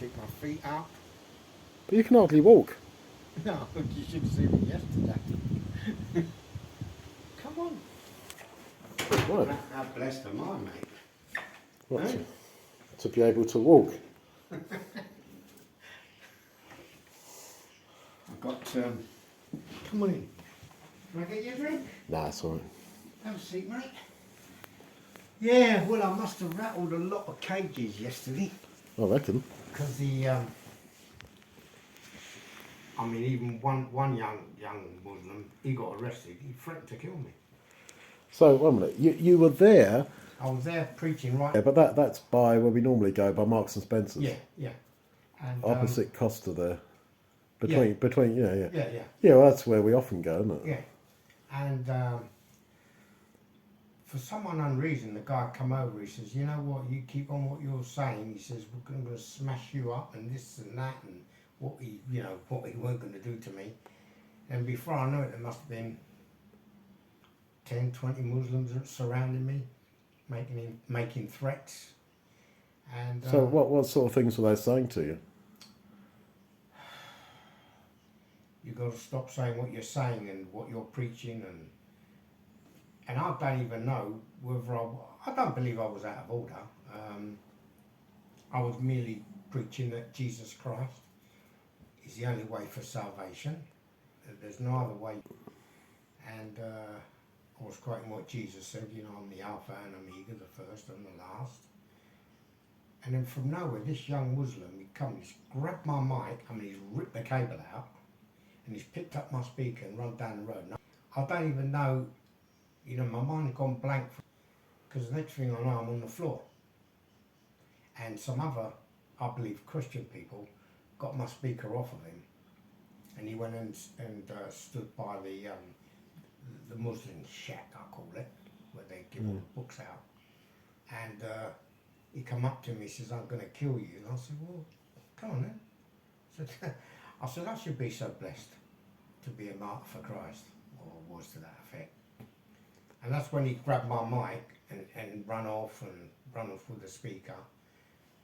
keep my feet up. But you can hardly walk. No, you should have seen me yesterday. Come on. Right. How blessed am I, mate? What, Eh? to be able to walk. I've got, come on in. Can I get you a drink? Nah, it's all right. Have a seat, mate. Yeah, well, I must have rattled a lot of cages yesterday. I reckon. Because I mean, even one young Muslim, he got arrested. He threatened to kill me. So, one minute. You were there, I was there preaching right. yeah, but that's by where we normally go, by Marks and Spencer's. Yeah. And, Opposite Costa there. Yeah. Between, yeah. Yeah. Yeah, well, that's where we often go, isn't it? Yeah. And for some unknown reason, the guy come over. He says, "You know what? You keep on what you're saying." He says, "We're going to smash you up and this and that and what he weren't going to do to me." And before I know it, there must have been 10, 20 Muslims surrounding me, making threats. And So, what sort of things were they saying to you? you got to stop saying what you're saying and what you're preaching, and I don't even know whether I don't believe I was out of order. I was merely preaching that Jesus Christ is the only way for salvation. There's no other way. And I was quoting what Jesus said, you know, I'm the Alpha and Omega, the first and the last. And then from nowhere, this young Muslim, he comes, he's grabbed my mic, he's ripped the cable out, and he's picked up my speaker and run down the road. Now, I don't even know, you know, my mind had gone blank, because the next thing I know, I'm on the floor. And some other, I believe, Christian people got my speaker off of him, and he went and stood by the Muslim shack, I call it, where they give all the books out. And he come up to me, he says, "I'm going to kill you." And I said, "Well, come on then." I said, "I should be so blessed to be a martyr for Christ," or was to that effect. And that's when he grabbed my mic and run off with the speaker.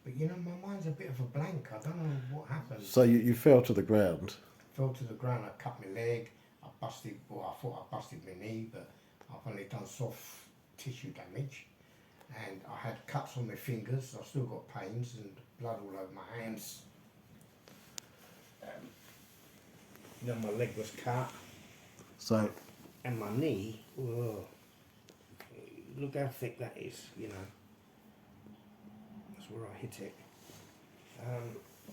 But you know, my mind's a bit of a blank. I don't know what happened. So you fell to the ground. Fell to the ground, I cut my leg, I thought I busted my knee, but I've only done soft tissue damage. And I had cuts on my fingers, I've still got pains and blood all over my hands. You know, my leg was cut. So, And my knee, whoa, look how thick that is, you know. That's where I hit it.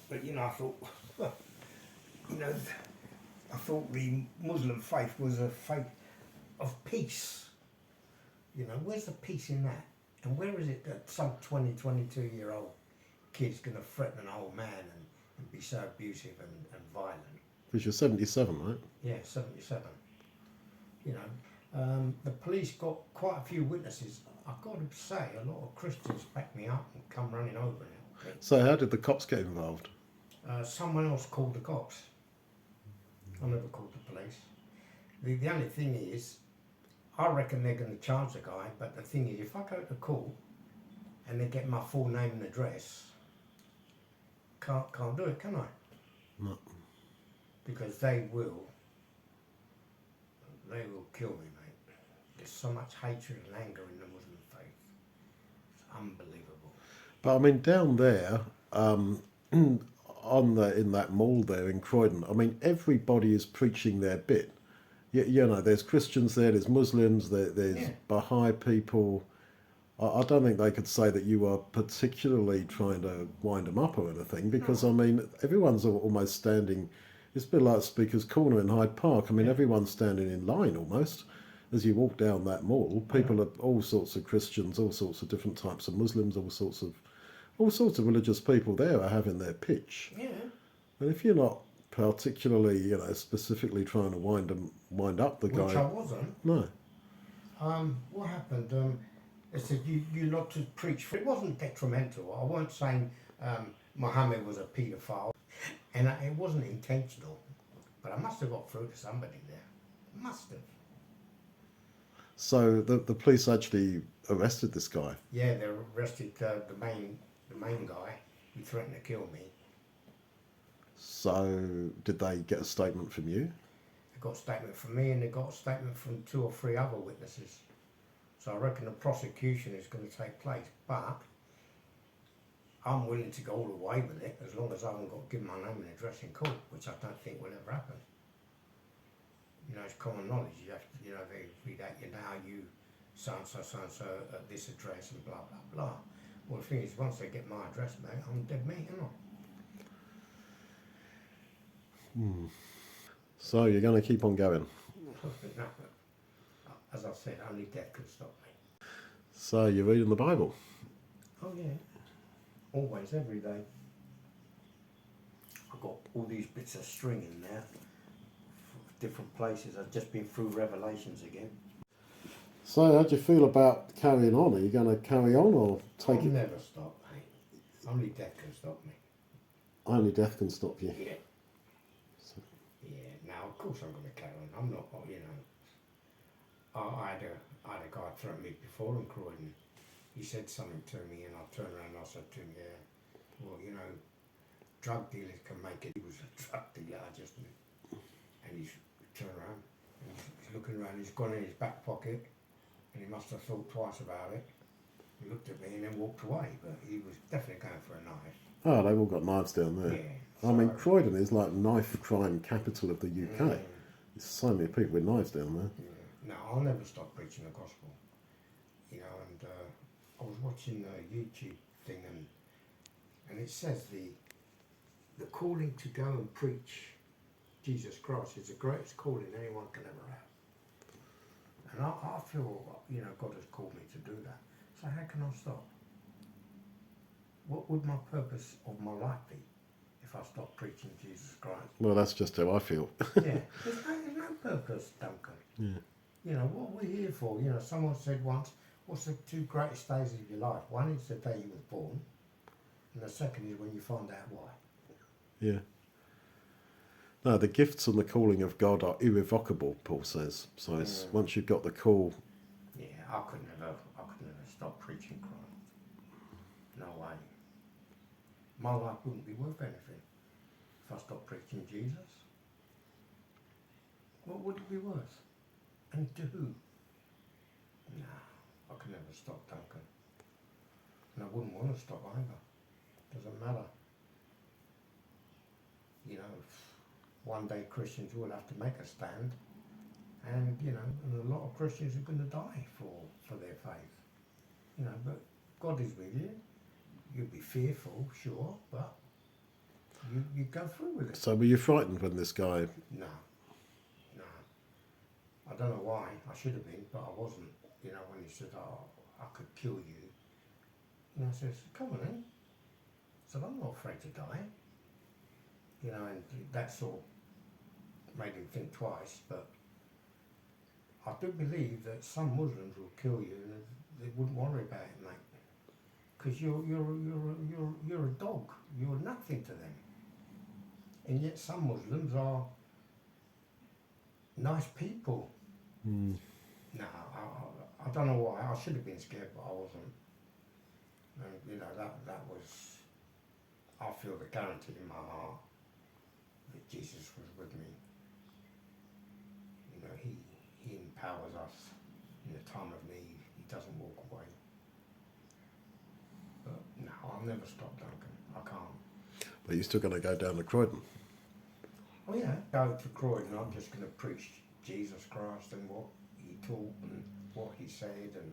But you know, I thought, you know, I thought the Muslim faith was a faith of peace. You know, where's the peace in that? And where is it that some 20, 22-year-old kid's going to threaten an old man and be so abusive and violent? because you're 77, right? Yeah, 77. You know, the police got quite a few witnesses. I've got to say, a lot of Christians backed me up and come running over and helped So how did the cops get involved? me. Someone else called the cops. I never called the police. The only thing is, I reckon they're going to charge the guy, but the thing is, if I go to court and they get my full name and address, can't do it, can I? No. Because they will kill me, mate. There's so much hatred and anger in the Muslim faith. It's unbelievable. But I mean, down there, in that mall there in Croydon, I mean, everybody is preaching their bit. You know, there's Christians there, there's Muslims, there's Yeah. Baha'i people. I don't think they could say that you are particularly trying to wind them up or anything, because, I mean, everyone's almost standing. It's a bit like Speaker's Corner in Hyde Park. I mean, everyone's standing in line almost as you walk down that mall. People are all sorts of Christians, all sorts of different types of Muslims, all sorts of religious people there are having their pitch. Yeah. And if you're not particularly, you know, specifically trying to wind up the guy. Which I wasn't. No. What happened? They said you lot to preach. It wasn't detrimental. I weren't saying Muhammad was a paedophile, and it wasn't intentional. But I must have got through to somebody there. Must have. So the police actually arrested this guy. Yeah, they arrested the main guy who threatened to kill me. So, did they get a statement from you? They got a statement from me and they got a statement from 2 or 3 other witnesses. So I reckon the prosecution is going to take place, but I'm willing to go all the way with it as long as I haven't got to give my name and address in court, which I don't think will ever happen. You know, it's common knowledge. You have to, you know, they read out you now, you so and so at this address and blah blah blah. Well, the thing is, once they get my address, mate, I'm dead meat, am I? So, you're going to keep on going. No. As I said, only death can stop me. So, you're reading the Bible. Oh yeah, always, every day. I've got all these bits of string in there, different places. I've just been through Revelations again. So, how do you feel about carrying on? Are you going to carry on or take I'll it? never stop, mate. Only death can stop me. Only death can stop you. Yeah. So, Yeah. Now, of course, I'm going to carry on. I'm not, you know. I had a guy threaten me before in Croydon. He said something to me, and I turned around and I said to him, "Yeah, well, you know, drug dealers can make it." He was a drug dealer, I just knew. And he's turned around, and he's looking around. He's gone in his back pocket, and he must have thought twice about it. He looked at me and then walked away, but he was definitely going for a knife. oh, they've all got knives down there. Yeah. I mean, Croydon is like knife crime capital of the UK. Mm, There's so many people with knives down there. yeah. No, I'll never stop preaching the gospel. You know, and I was watching a YouTube thing, and it says the calling to go and preach Jesus Christ is the greatest calling anyone can ever have. And I feel, you know, God has called me to do that. So how can I stop? What would my purpose of my life be if I stopped preaching Jesus Christ? Well, that's just how I feel. Yeah, there's no purpose, Duncan. Yeah. You know, what we're here for, you know, someone said once, what's the 2 greatest days of your life? One is the day you were born, and the second is when you find out why. Yeah. No, the gifts and the calling of God are irrevocable, Paul says. So it's once you've got the call. Yeah, I could never stop preaching Christ. No way. My life wouldn't be worth anything if I stopped preaching Jesus. What would it be worth? And to who? No, I could never stop, Duncan. And I wouldn't want to stop either. Doesn't matter. You know, one day Christians will have to make a stand, and you know, and a lot of Christians are going to die for their faith. You know, but God is with you. You'll be fearful, sure, but you go through with it. So were you frightened when this guy... No. I don't know why. I should have been, but I wasn't. You know, when he said, "Oh, I could kill you," and I says, "Come on then." I said, "I'm not afraid to die." You know, and that sort of made him think twice. But I do believe that some Muslims will kill you, and they wouldn't worry about it, mate, because you're a dog. You're nothing to them, and yet some Muslims are nice people. No, I don't know why. I should have been scared, but I wasn't. And you know, that was, I feel the guarantee in my heart that Jesus was with me. You know, he empowers us in a time of need. He doesn't walk away. But no, I'll never stop, Duncan. I can't. But you're still going to go down to Croydon? Oh yeah, go to Croydon. I'm just going to preach Jesus Christ and what he taught and what he said, and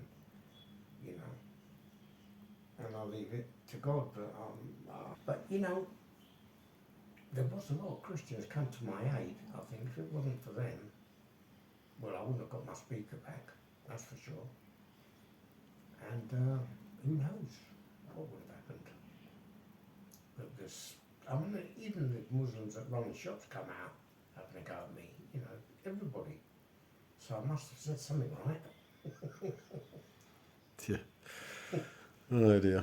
you know, and I'll leave it to God. But you know, there was a lot of Christians come to my aid. I think if it wasn't for them, well, I wouldn't have got my speaker back. That's for sure. And who knows what would have happened? But this, I mean, even the Muslims that run the shops come out having a go at me. You know, everybody. So I must have said something right. Yeah. Oh dear.